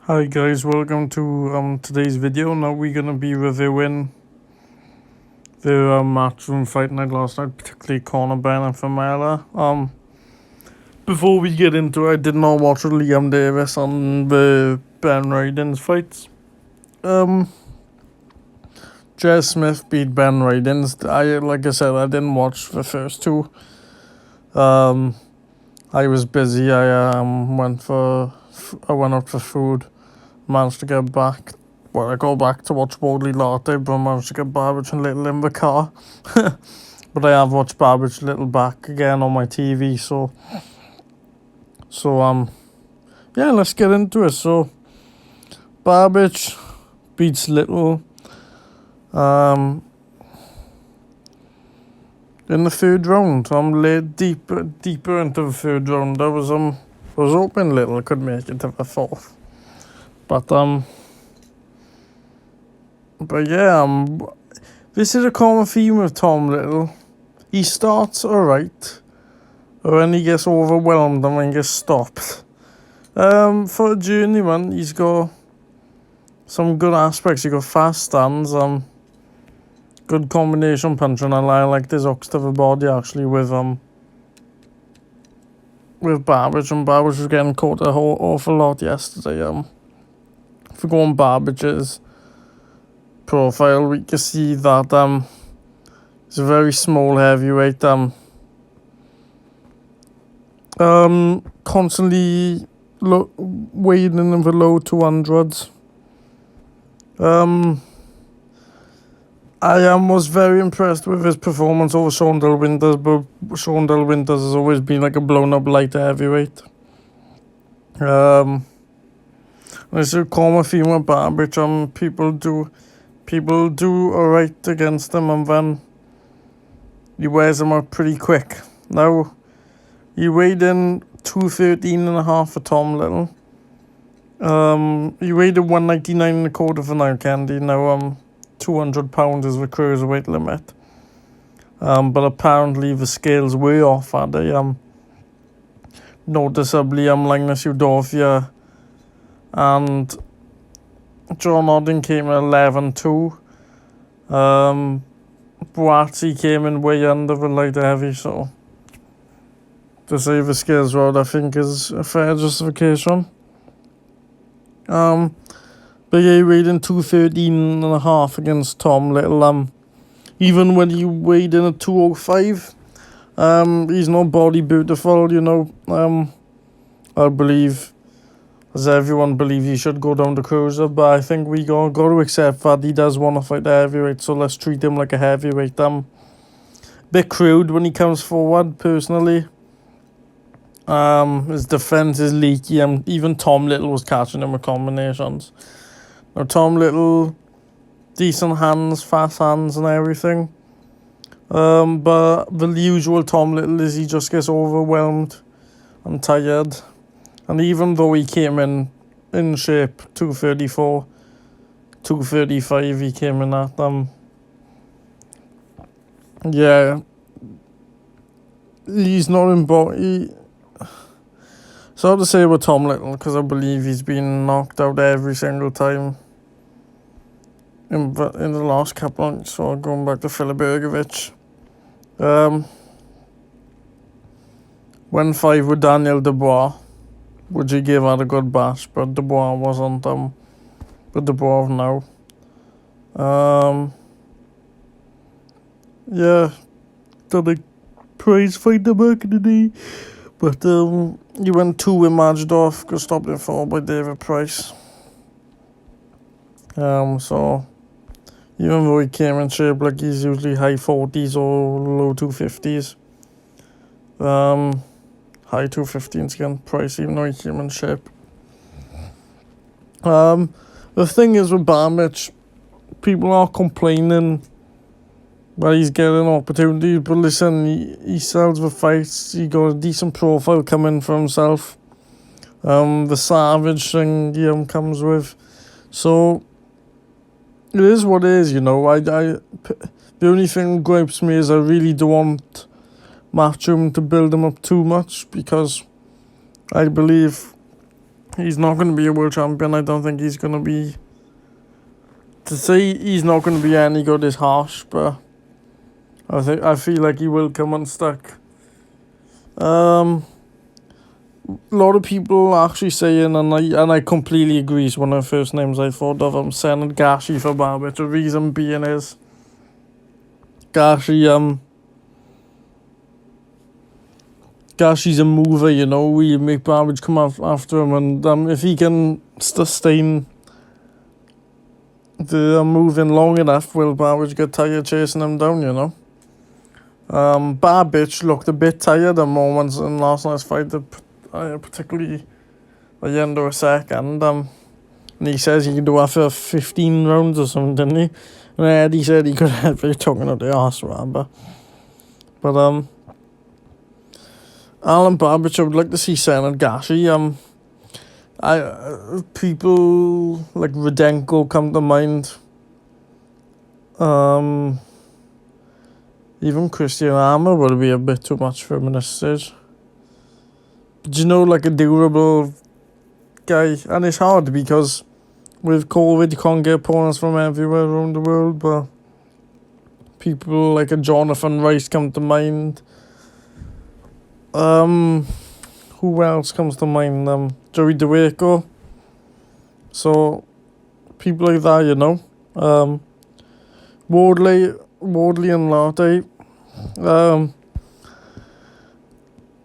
Hi guys, welcome to today's video. Now we're gonna be reviewing the matchroom fight night last night, particularly corner Benn and Formella. Before we get into it, I did not watch Liam Davis on the Ben Rydens fights. Jez Smith beat Ben Rydens. Like I said, I didn't watch the first two. I was busy. I went out for food. Managed to get back. Well, I go back to watch Wardley Lartey, but I managed to get Babic and Little in the car. But I have watched Babic Little back again on my TV, so yeah, let's get into it. So Babic beats Little in the third round. I'm late deeper into the third round. I was hoping Little could make it to the fourth. But yeah, this is a common theme with Tom Little. He starts alright, but then he gets overwhelmed and then gets stopped. For a journeyman, he's got some good aspects. He got fast stands, good combination punching, and I like this hooks to the body actually with Babic, and Babic was getting caught a whole awful lot yesterday. If we go on Babic's profile, we can see that he's a very small heavyweight. Constantly weighing in the low 200s. I was very impressed with his performance over Sean Winters, but Sean Winters has always been like a blown up light heavyweight. There's a common theme with Babic. People do alright against him, and then he wears them out pretty quick. Now, he weighed in 213.5 for Tom Little. He weighed in 199.25 for now, Candy. Now, 200 pounds is the cruiserweight limit. But apparently the scales were off at a noticeably Linus Udorfia and John Oddin came at 11.2. Boatsy came in way under the light heavy, so to say the scales road, I think is a fair justification. But yeah, he weighed in 213.5 against Tom Little. Even when he weighed in at 205, he's not body beautiful, you know. I believe, as everyone believes, he should go down to cruiser, but I think we got to accept that he does want to fight the heavyweight, so let's treat him like a heavyweight. Bit crude when he comes forward, personally. His defense is leaky, and even Tom Little was catching him with combinations. Now, Tom Little, decent hands, fast hands and everything. But the usual Tom Little is he just gets overwhelmed and tired. And even though he came in shape, 234, 235 he came in at, yeah, he's not in body. It's hard to say about Tom Little, because I believe he's been knocked out every single time in the last couple of months, so going back to Filibergovich. Went 5 with Daniel Dubois, which he gave out a good bash, but Dubois wasn't with Dubois now. Yeah, done a prize fight back in the day, but he went 2 with Majdov, got stopped in 4 by David Price. So even though he came in shape like he's usually high 40s or low 250s, high 215s against Price, even though he came in shape. The thing is with Babic, people are complaining that he's getting opportunities, but listen, he sells the fights, he got a decent profile coming for himself. The savage thing he comes with. So it is what it is, you know. The only thing that gripes me is I really don't want Matchroom to build him up too much, because I believe He's not going to be a world champion. I don't think he's going to be. To say he's not going to be any good is harsh, but I feel like he will come unstuck. A lot of people actually saying, and I completely agree, it's one of the first names I thought of, Senate Gashi for Babic. The reason being is Gashi's a mover, you know. We make Babic come after him, and if he can sustain the moving long enough, will Babic get tired chasing him down, you know. Babic looked a bit tired at moments in last night's fight, particularly at the end of a second. And he says he can do after 15 rounds or something, didn't he? And Eddie said he could have been talking out the arse, remember. But Alan Babic, I would like to see Senate Gashi. People like Rudenko come to mind. Even Christian Armour would be a bit too much for him in this stage. But you know, like a durable guy, and it's hard because with COVID you can't get opponents from everywhere around the world, but people like a Jonathan Rice come to mind. Who else comes to mind? Joey DeWaco. So people like that, you know. Wardley and Lartey.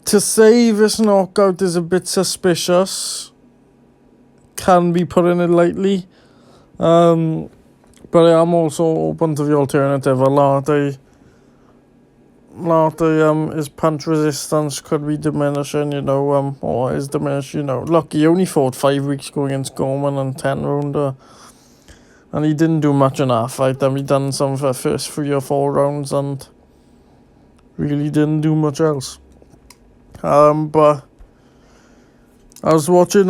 To say this knockout is a bit suspicious can be putting it lightly. But I am also open to the alternative. Lartey, his punch resistance could be diminishing, you know, or is diminished, you know. Look, he only fought 5 weeks ago against Gorman and 10 rounder. And he didn't do much in that fight. He done some for the first 3 or 4 rounds and really didn't do much else. But I was watching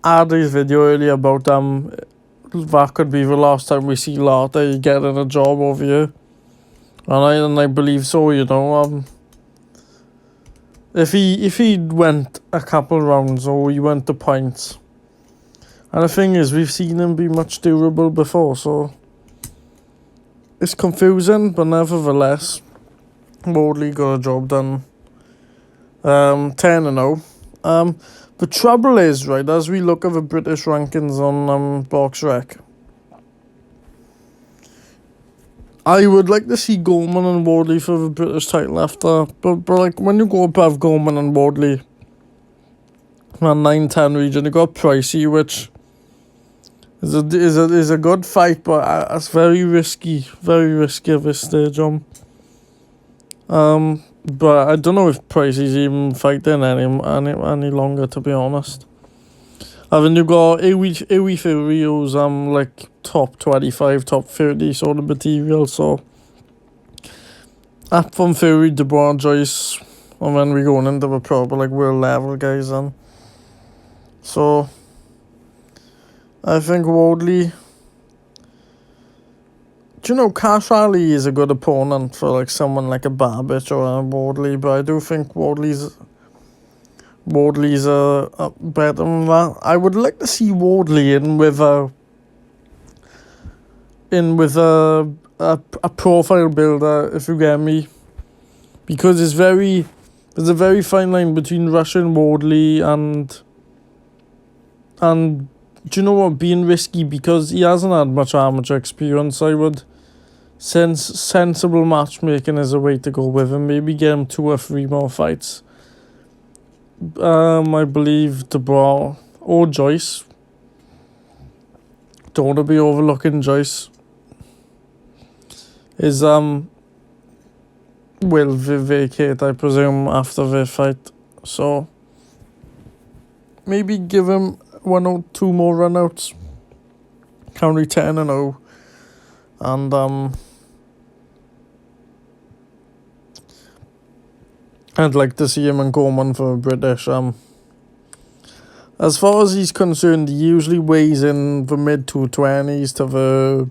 Adi's video earlier about that could be the last time we see Lartey getting a job over here. And I believe so, you know. If he went a couple rounds or he went to points. And the thing is, we've seen him be much durable before, so it's confusing, but nevertheless, Wardley got a job done. 10-0. The trouble is, right, as we look at the British rankings on BoxRec, I would like to see Gorman and Wardley for the British title after, but like when you go above Gorman and Wardley, and 9-10 region, you got Pricey, which is a good fight, but it's very risky at this stage. But I don't know if Pricey's even fighting any longer, to be honest. And then you got Iwi Fury, who's like top 25, top 30 sort of material. So up from Fury, Dubois, Joyce, and then we're going into the proper like world level guys. And so I think Wardley. Do you know, Cash Ali is a good opponent for like someone like a Babic or a Wardley, but I do think Wardley's a better than that. I would like to see Wardley in with a profile builder, if you get me, because there's a very fine line between rushing Wardley and do you know what, being risky, because he hasn't had much amateur experience. I would sensible matchmaking is a way to go with him. Maybe get him 2 or 3 more fights. I believe Dubois or Joyce. Don't want to be overlooking Joyce. Will vacate, I presume, after the fight. So maybe give him 1 or 2 more runouts. Currently 10-0. And I'd like to see him and Gorman for British. As far as he's concerned, he usually weighs in the mid 220s to the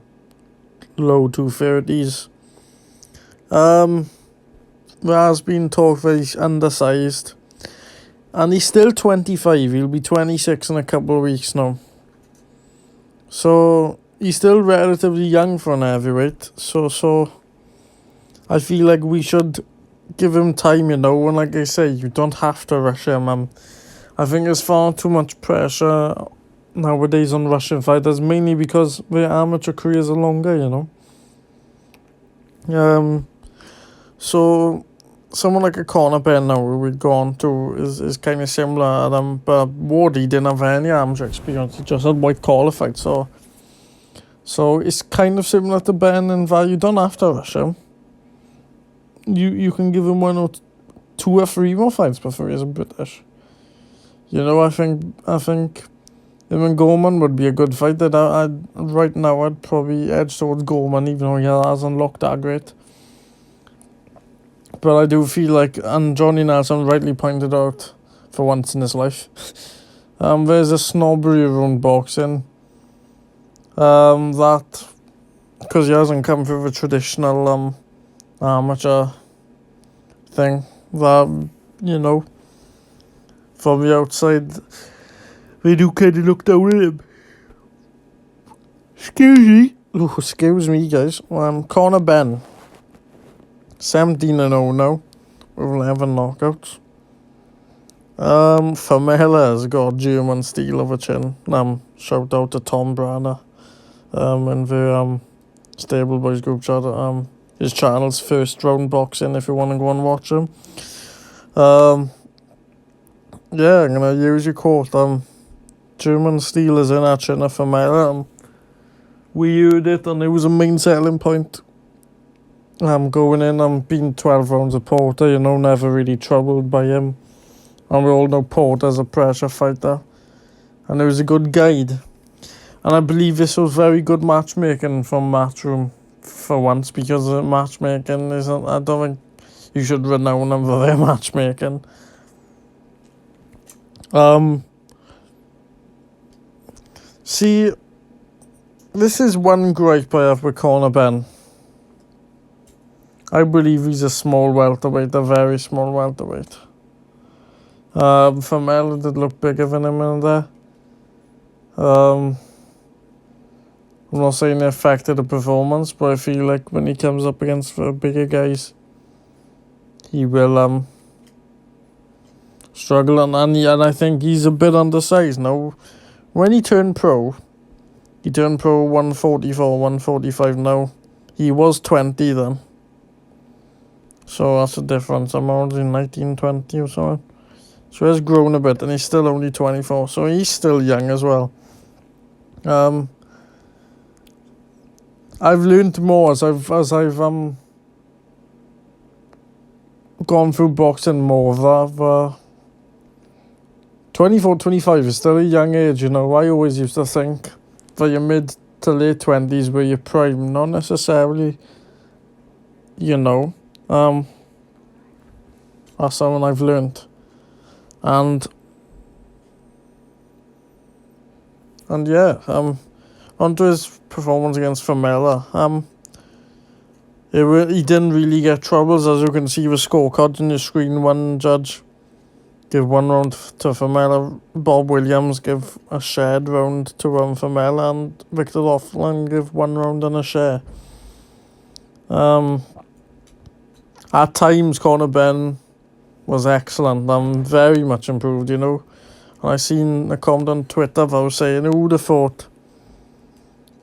low 230s. There has been talk that he's undersized. And he's still 25. He'll be 26 in a couple of weeks now. So he's still relatively young for an heavyweight. So I feel like we should give him time, And like I say, you don't have to rush him. I think there's far too much pressure nowadays on Russian fighters, mainly because their amateur careers are longer, So someone like a Conor Benn now who we'd go on to is kind of similar. But Wardley didn't have any amateur experience. He just had white collar fights. So it's kind of similar to Benn in that you don't have to rush him. You can give him 1 or 2 or 3 more fights before he's a British. I think him and Gorman would be a good fight. Right now I'd probably edge towards Gorman, even though he hasn't looked that great. But I do feel like, and Johnny Nelson rightly pointed out, for once in his life, there's a snobbery around boxing. That, because he hasn't come through the traditional amateur thing, that, from the outside, they do kind of look down at him. Excuse me, guys. Conor Benn, 17-0 now, with 11 knockouts. Formella has got German steel of a chin. Shout out to Tom Branner, in the Stable Boys group chat. His channel's First Round Boxing, if you want to go and watch him. Yeah, I'm gonna use your quote. German steel is in our chin of Formella. We heard it, and it was a main selling point. Going in, being 12 rounds of Porter, never really troubled by him. And we all know Porter's a pressure fighter. And it was a good guide. And I believe this was very good matchmaking from Matchroom for once, because matchmaking isn't, I don't think you should renown them for their matchmaking. See, this is one gripe I have with Conor Benn. I believe he's a small welterweight, a very small welterweight. Formella did look bigger than him in there. I'm not saying it affected the performance, but I feel like when he comes up against the bigger guys, he will struggle, and I think he's a bit undersized now. When he turned pro 144, 145 now. He was 20 then. So that's a difference. I'm already 19, 20 or something. So he's grown a bit, and he's still only 24. So he's still young as well. I've learned more as I've gone through boxing more. That 24, 25 is still a young age, I always used to think that your mid to late 20s were your prime, not necessarily, that's something I've learned. And yeah, onto his performance against Formella. He didn't really get troubles, as you can see the scorecards on your screen. One judge give 1 round to Formella, Bob Williams give a shared round to Formella, and Victor Loughlin give 1 round and a share. At times Conor Benn was excellent, very much improved, And I seen a comment on Twitter that was saying, who would have thought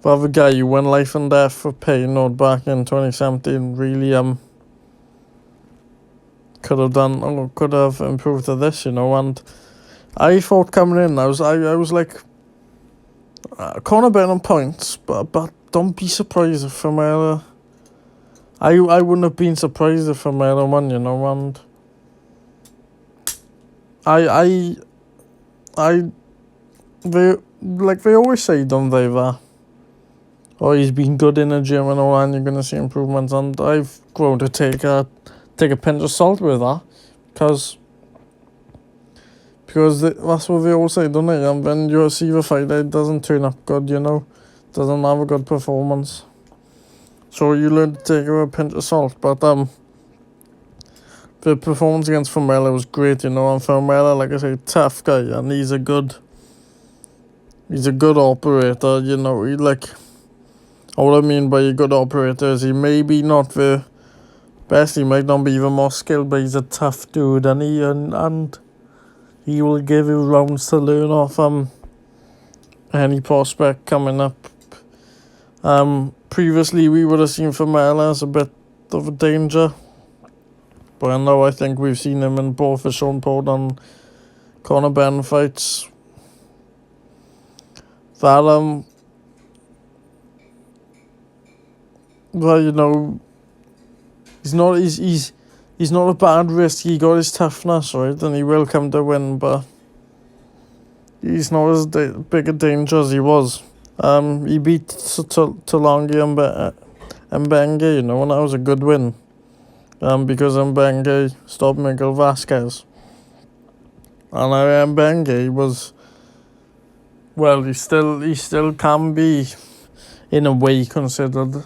that the guy who won life and death for Payne back in 2017 really could have improved to this, and I thought coming in, I was like, Conor Benn on points, but don't be surprised if Formella. I wouldn't have been surprised if Formella won, and they always say, don't they, that he's been good in the gym and all, and you're gonna see improvements, and I've grown to take a pinch of salt with that, because that's what they all say, don't they? And when you see the fighter, it doesn't turn up good, doesn't have a good performance, so you learn to take a pinch of salt. But the performance against Formella was great, you know, and Formella, like I say, tough guy, and he's a good operator, you know. He what I mean by a good operator is he may be not the best, he might not be even more skilled, but he's a tough dude, and he will give you rounds to learn off any prospect coming up. Previously we would have seen Formella as a bit of a danger, but now I think we've seen him in both the Sean Paul and Conor Benn fights. That well, you know, he's not a bad risk. He got his toughness, right, and he will come to win, but he's not as big a danger as he was. He beat Talongi and Mbenge, you know, and that was a good win. Because Mbenge stopped Miguel Vasquez. And Mbenge was, well, he still can be, in a way, considered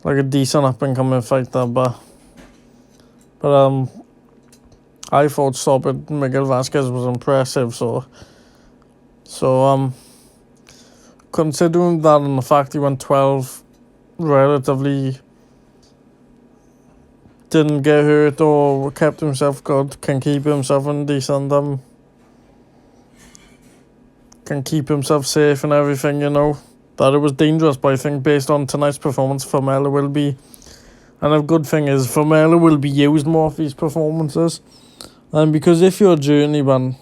like a decent up and coming fighter, but I thought stopping Miguel Vasquez was impressive, so considering that and the fact he went 12 relatively, didn't get hurt or kept himself good, can keep himself in decent, can keep himself safe and everything, you know, that it was dangerous. But I think based on tonight's performance, Formella will be, and a good thing is Formella will be used more for these performances, and because if you're a journeyman,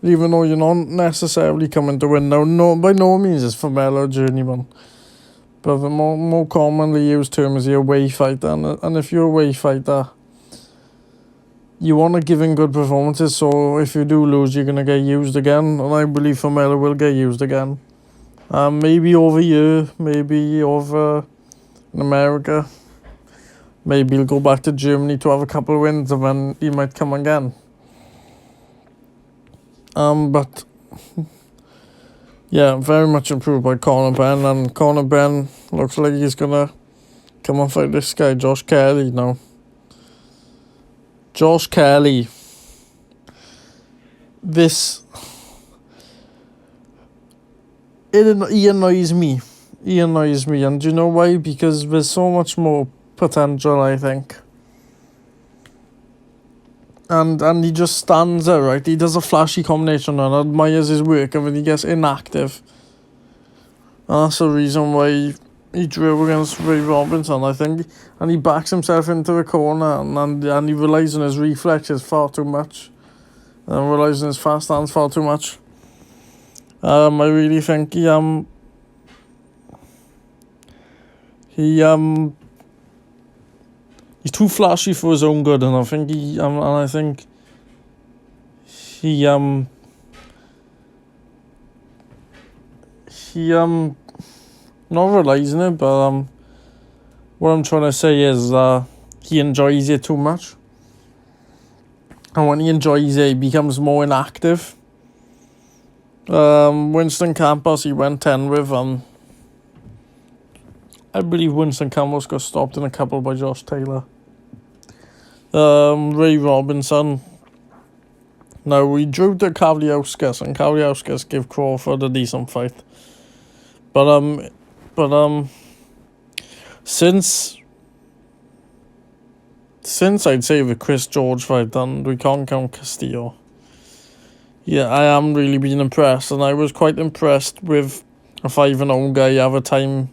even though you're not necessarily coming to win, no, by no means is Formella a journeyman, but the more commonly used term is your away fighter, and if you're a away fighter, you want to give in good performances, so if you do lose, you're going to get used again, and I believe Formella will get used again. Maybe over here, maybe over in America, maybe he'll go back to Germany to have a couple of wins, and then he might come again. But yeah, very much improved by Conor Benn, and Conor Benn looks like he's gonna come and fight this guy, Josh Kelly, now. Josh Kelly. He annoys me. And do you know why? Because there's so much more potential, I think. And he just stands there, right? He does a flashy combination and admires his work, and then he gets inactive. And that's the reason why he drew against Ray Robinson, I think. And he backs himself into the corner, and he relies on his reflexes far too much. And relies on his fast hands far too much. I really think he's too flashy for his own good, and I think he not realising it, but what I'm trying to say is he enjoys it too much, and when he enjoys it, he becomes more inactive. Winston Campos, he went 10 with. I believe Winston Campos got stopped in a couple by Josh Taylor. Ray Robinson. Now, we drew to Kavliauskas, and Kavliauskas gave Crawford a decent fight. But since I'd say the Chris George fight, and we can't count Castillo, yeah, I am really being impressed, and I was quite impressed with a 5-0 guy have a time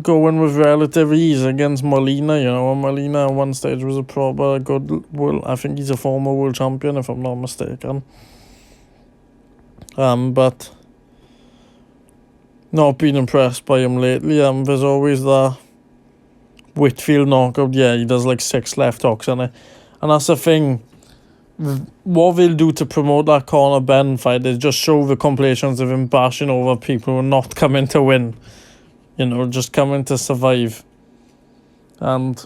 going with relative ease against Molina, you know, and Molina at one stage was a proper good I think he's a former world champion, if I'm not mistaken. But not been impressed by him lately. There's always the Whitfield knockout, yeah, he does like 6 left hooks on it, and that's the thing. What they'll do to promote that Conor Benn fight is just show the compilations of him bashing over people who are not coming to win, you know, just coming to survive. And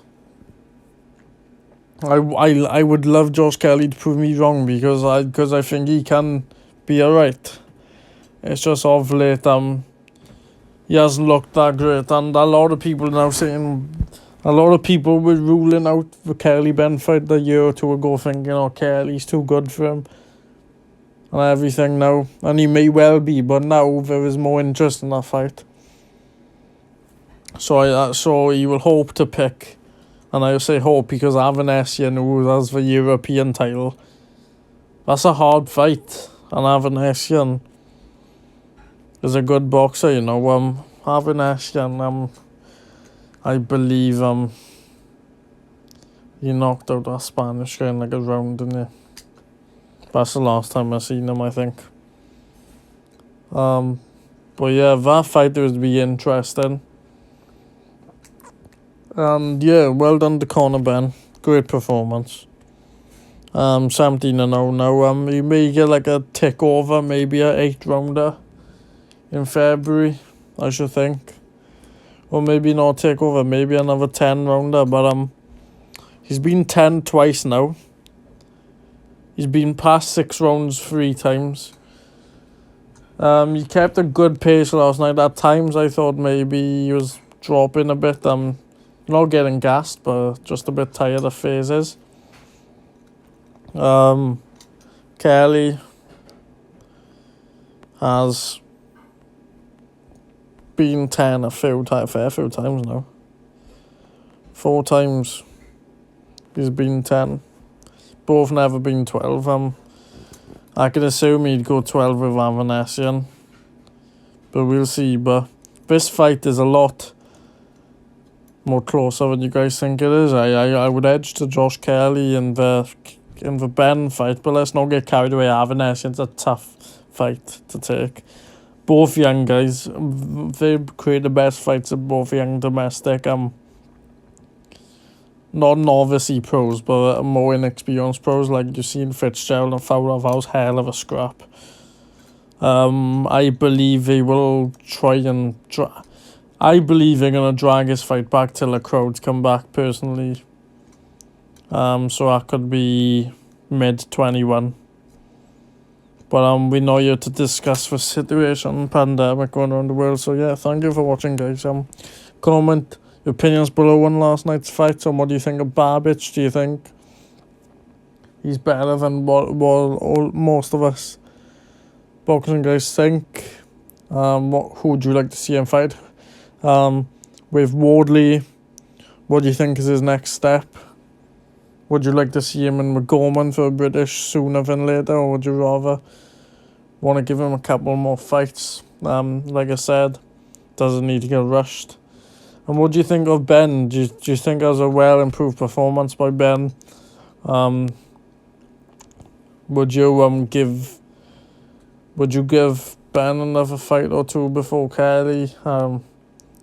I would love Josh Kelly to prove me wrong, because I think he can be alright. It's just of late he hasn't looked that great, and a lot of people now saying, a lot of people were ruling out the Kelly Benn fight a year or two ago, thinking, oh, Kelly's too good for him and everything now, and he may well be, but now there is more interest in that fight. So he will hope to pick, and I say hope because Avanesian, who has the European title, that's a hard fight, and Avanesian is a good boxer, you know. Avanesian, I believe he knocked out that Spanish guy in like a round, didn't he? That's the last time I seen him, I think. But yeah, that fight would be interesting. And yeah, well done to Conor Benn. Great performance. 17-0 now. He may get like a takeover, maybe a 8-rounder in February, I should think. Or maybe not takeover, maybe another 10-rounder. But he's been 10 twice now. He's been past 6 rounds 3 times. He kept a good pace last night. At times I thought maybe he was dropping a bit. Not getting gassed, but just a bit tired of phases. Kelly has been 10 a fair few times now. 4 times he's been 10. Both never been 12. I can assume he'd go 12 with Avanesian, but we'll see. But this fight is a lot more closer than you guys think it is. I would edge to Josh Kelly in the Benn fight, but let's not get carried away. Avanesian's a tough fight to take. Both young guys, they create the best fights of both young domestic. Not novice pros, but more inexperienced pros, like you seen Fitzgerald and Fowler. That was hell of a scrap. I believe they will I believe they're gonna drag his fight back till the crowds come back, personally. So that could be mid-21. But we're not here to discuss the situation, pandemic going around the world. So yeah, thank you for watching, guys. Comment your opinions below on last night's fight. So what do you think of Babic? Do you think he's better than what most of us boxing guys think? Who would you like to see him fight? With Wardley, what do you think is his next step? Would you like to see him in McGorman for British sooner than later, or would you rather want to give him a couple more fights? Like I said, doesn't need to get rushed. And what do you think of Benn? Do you think it was a well improved performance by Benn? Would you give Benn another fight or two before Kelly?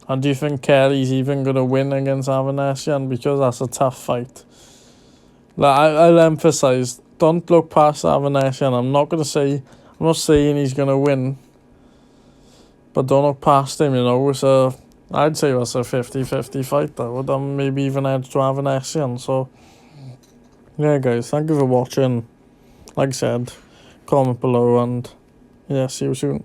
And do you think Kelly's even gonna win against Avanesian? Because that's a tough fight. Like I'll emphasize, don't look past Avanesian. I'm not saying he's gonna win, but don't look past him. You know, I'd say that's a 50-50 fight. That would maybe even edge to Avanesian. So yeah, guys, thank you for watching. Like I said, comment below, and yeah, see you soon.